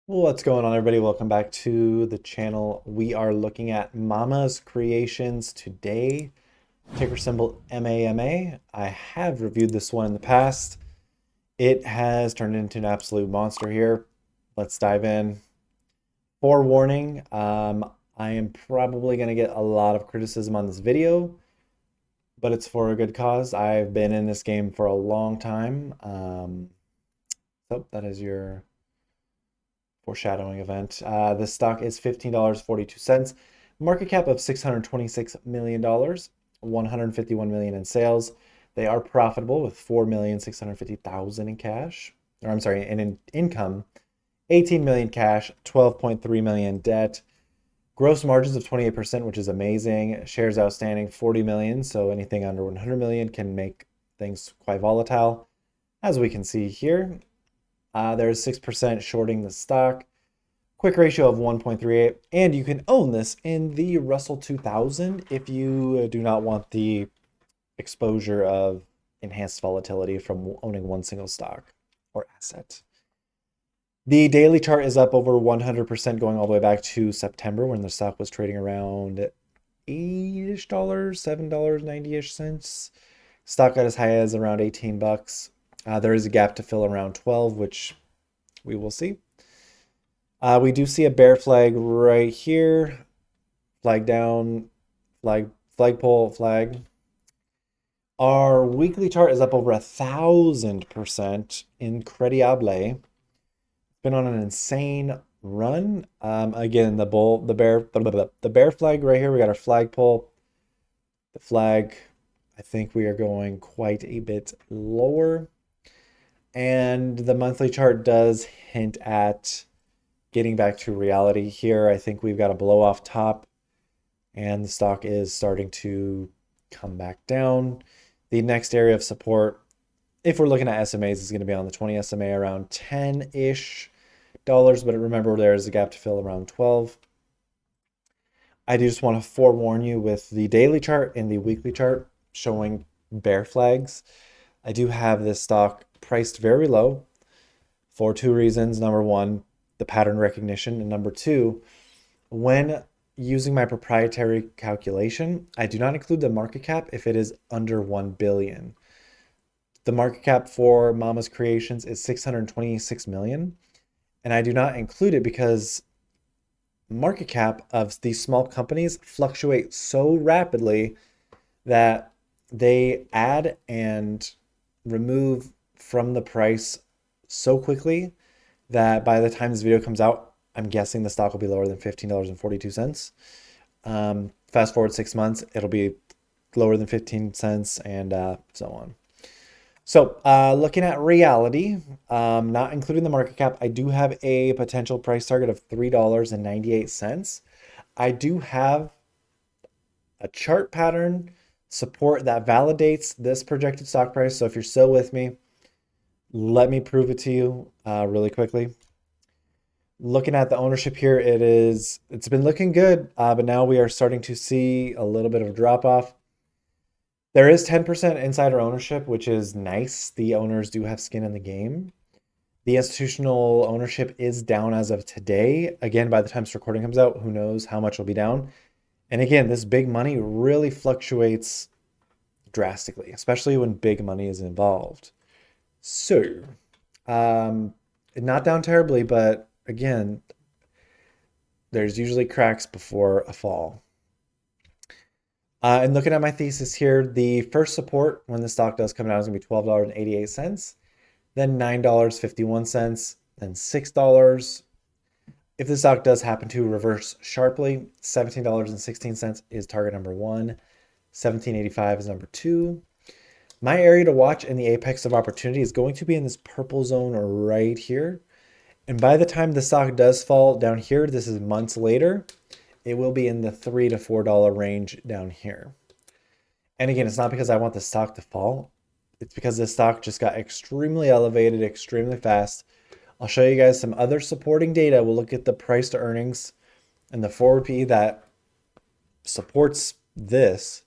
What's going on, everybody? Welcome back to the channel. We are looking at Mama's Creations today, ticker symbol MAMA. I have reviewed this one in the past. It has turned into an absolute monster here. Let's dive in. Forewarning, I am probably going to get a lot of criticism on this video, but it's for a good cause. I've been in this game for a long time. So that is your foreshadowing event. This stock is $15.42. Market cap of $626 million, $151 million in sales. They are profitable with $4,650,000 in cash. Or I'm sorry, in income, 18 million cash, 12.3 million debt. Gross margins of 28%, which is amazing. Shares outstanding 40 million, so anything under 100 million can make things quite volatile. As we can see here, there's 6% shorting the stock. Quick ratio of 1.38, and you can own this in the Russell 2000 if you do not want the exposure of enhanced volatility from owning one single stock or asset. The daily chart is up over 100% going all the way back to September when the stock was trading around $8-ish, $7.90-ish cents. Stock got as high as around 18 bucks. There is a gap to fill around 12, which we will see. We do see a bear flag right here. Flag down, flagpole, flag. Our weekly chart is up over 1,000%. Incredible. It's been on an insane run. Again, the bear flag right here. We got our flagpole. The flag, I think we are going quite a bit lower. And the monthly chart does hint at getting back to reality here. I think we've got a blow off top and the stock is starting to come back down. The next area of support, if we're looking at SMAs, is going to be on the 20 SMA around 10-ish dollars, but remember there's a gap to fill around 12. I do just want to forewarn you with the daily chart and the weekly chart showing bear flags. I do have this stock priced very low for two reasons. Number one, the pattern recognition, and number two, when using my proprietary calculation, I do not include the market cap if it is under 1 billion. The market cap for Mama's Creations is 626 million, and I do not include it because market cap of these small companies fluctuate so rapidly that they add and remove from the price so quickly that by the time this video comes out, I'm guessing the stock will be lower than $15.42. Fast forward 6 months, it'll be lower than 15 cents and so on. So looking at reality, not including the market cap, I do have a potential price target of $3.98. I do have a chart pattern support that validates this projected stock price. So if you're still with me, let me prove it to you really quickly. Looking at the ownership here, it's been looking good, but now we are starting to see a little bit of a drop off. There is 10% insider ownership, which is nice. The owners do have skin in the game. The institutional ownership is down as of today. Again, by the time this recording comes out, who knows how much will be down. And again, this big money really fluctuates drastically, especially when big money is involved. So, not down terribly, but again, there's usually cracks before a fall. And looking at my thesis here, the first support when the stock does come down is going to be $12.88, then $9.51, then $6. If the stock does happen to reverse sharply, $17.16 is target number one, $17.85 is number two. My area to watch in the apex of opportunity is going to be in this purple zone right here. And by the time the stock does fall down here, this is months later, it will be in the $3 to $4 range down here. And again, it's not because I want the stock to fall. It's because the stock just got extremely elevated, extremely fast. I'll show you guys some other supporting data. We'll look at the price to earnings and the forward PE that supports this.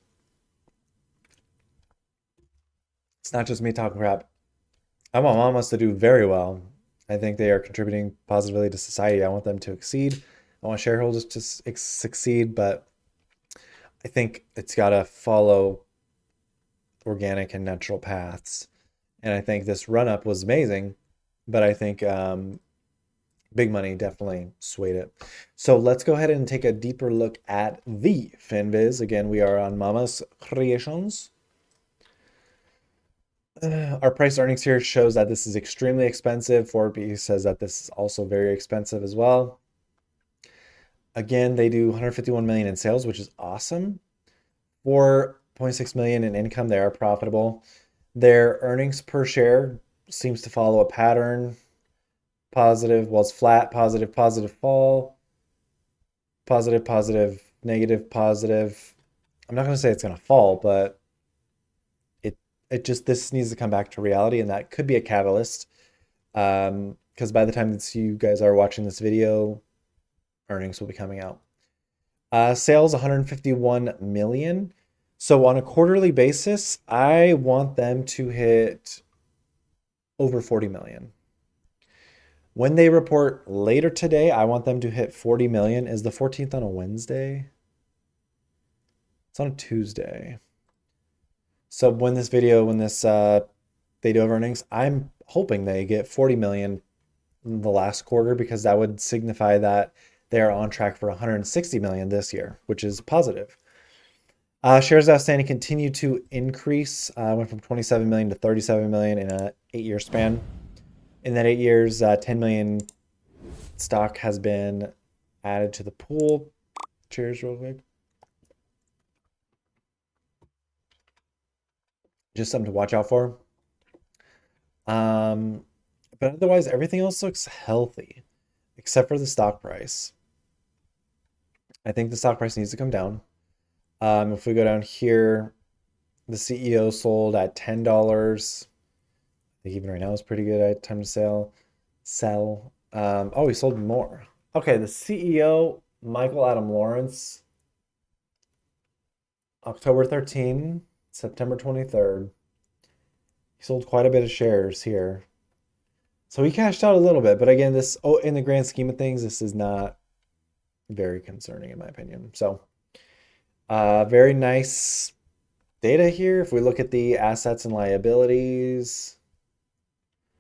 It's not just me talking crap. I want Mamas to do very well. I think they are contributing positively to society. I want them to exceed. I want shareholders to succeed, but I think it's got to follow organic and natural paths. And I think this run up was amazing, but I think big money definitely swayed it. So let's go ahead and take a deeper look at the FinViz. Again, we are on Mama's Creations. Our price earnings here shows that this is extremely expensive. 4B says that this is also very expensive as well. Again, they do 151 million in sales, which is awesome. 4.6 million in income. They are profitable. Their earnings per share seems to follow a pattern. Positive was flat, positive, positive fall, positive, positive, negative, positive. I'm not going to say it's going to fall, but it just, this needs to come back to reality, and that could be a catalyst. Because by the time that you guys are watching this video, earnings will be coming out. Sales 151 million. So on a quarterly basis, I want them to hit over 40 million. When they report later today, I want them to hit 40 million. Is the 14th on a Wednesday? It's on a Tuesday. So when this they do have earnings, I'm hoping they get 40 million in the last quarter, because that would signify that they are on track for 160 million this year, which is positive. Shares outstanding continue to increase. Went from 27 million to 37 million in a 8-year span. In that 8 years, 10 million stock has been added to the pool. Cheers real quick. Just something to watch out for. But otherwise, everything else looks healthy, except for the stock price. I think the stock price needs to come down. If we go down here, the CEO sold at $10. I think even right now is pretty good at time to sell. Oh, he sold more. Okay, the CEO, Michael Adam Lawrence, October 13, September 23rd. He sold quite a bit of shares here. So he cashed out a little bit, but again, this, in the grand scheme of things, this is not very concerning in my opinion. So very nice data here. If we look at the assets and liabilities,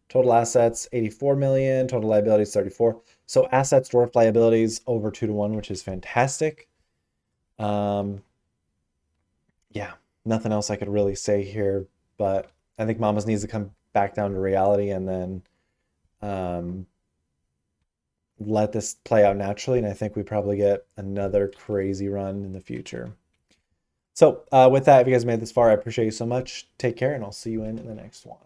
total assets 84 million, total liabilities 34. So assets dwarf liabilities over 2 to 1, which is fantastic. Yeah, nothing else I could really say here, but I think Mama's needs to come back down to reality, and then let this play out naturally. And I think we probably get another crazy run in the future. So with that, if you guys made this far, I appreciate you so much. Take care, and I'll see you in the next one.